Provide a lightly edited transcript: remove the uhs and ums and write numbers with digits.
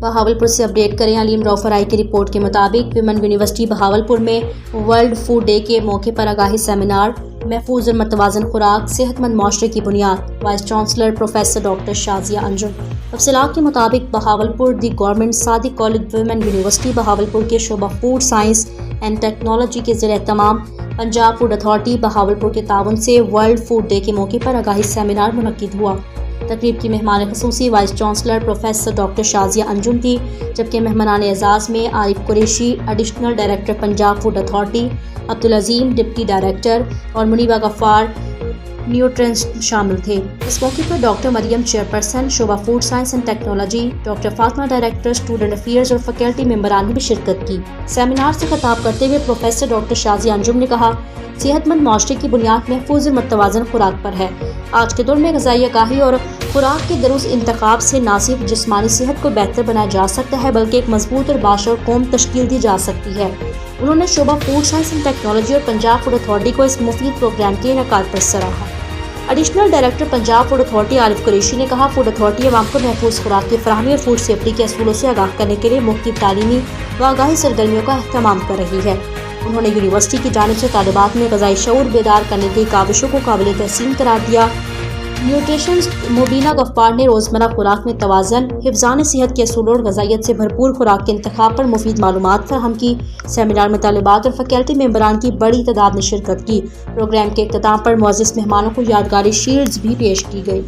बहावलपुर से अपडेट करें। अलीम रौफराई की रिपोर्ट के मुताबिक विमेन यूनिवर्सिटी बहावलपुर में वर्ल्ड फूड डे के मौके पर आगाही सेमिनार महफूज और मतवाज़न खुराक सेहतमंद माशरे की बुनियाद, vice chancellor professor doctor Shazia Anjum. तफसीलात के मुताबिक Bahawalpur the government Sadiq college women university Bahawalpur के शोबा फूड साइंस एंड टेक्नोलॉजी के ज़रिए तमाम पंजाब फूड अथॉरिटी बहावलपुर के ताउन से वर्ल्ड फूड डे के मौके पर आगाही सेमिनार मुनक्किद हुआ। तकरीब की मेहमान खसूसी vice chancellor professor doctor Shazia Anjum थी, जबकि मेहमान एजाज़ में Arif Qureshi additional director Punjab food authority, Abdul Azeem deputy director और मुनीबा गफ्फार न्यूट्रेंस शामिल थे। इस मौके पर डॉक्टर मरियम चेयरपर्सन शोबा food science and technology, doctor Fatima director student affairs और फैकल्टी मेंबरान ने भी शिरकत की। सेमिनार से खिताब करते हुए प्रोफेसर डॉक्टर शाजिया अंजुम ने कहा, सेहतमंद माशरे की बुनियाद महफूज और मतवाज़न खुराक पर है। आज के दौर में ग़िज़ाई आगाही और खुराक के दुरुस्त इंतखाब से न सिर्फ जिस्मानी सेहत को बेहतर बनाया जा सकता है, बल्कि एक मजबूत और बाशऊर कौम तश्कील दी जा सकती है। उन्होंने शोबा फूड साइंस एंड टेक्नोलॉजी और पंजाब फूड अथॉरिटी को इस मुफीद प्रोग्राम के इनेकाद पर सराहा। Additional director Punjab food authority Arif Qureshi ने कहा, फूड अथॉरिटी अवाम को महफूज खुराक की फराहमी और फूड सेफ्टी के असूलों से आगाह करने के लिए मुख्तलिफ तालीमी व आगाही सरगर्मियों का अहतमाम कर रही है। उन्होंने यूनिवर्सिटी की जानिब से तालिबात में ग़िज़ाई शऊर बेदार करने की काविशों को काबिल तहसीन करार दिया। न्यूट्रिशनिस्ट मुबीना गफ्फार ने रोज़मर्रा खुराक में तवाज़न, हिफ्ज़ान सेहत के असूलों और ग़िज़ाइयत से भरपूर खुराक के इंतखाब पर मुफीद मालूमात फराहम की। सेमिनार में तालिबात और फैकल्टी मेंबरान की बड़ी तादाद ने शिरकत की। प्रोग्राम के इख्तिताम पर मुअज़्ज़िज़ मेहमानों को यादगारी शील्ड्स भी पेश की गई।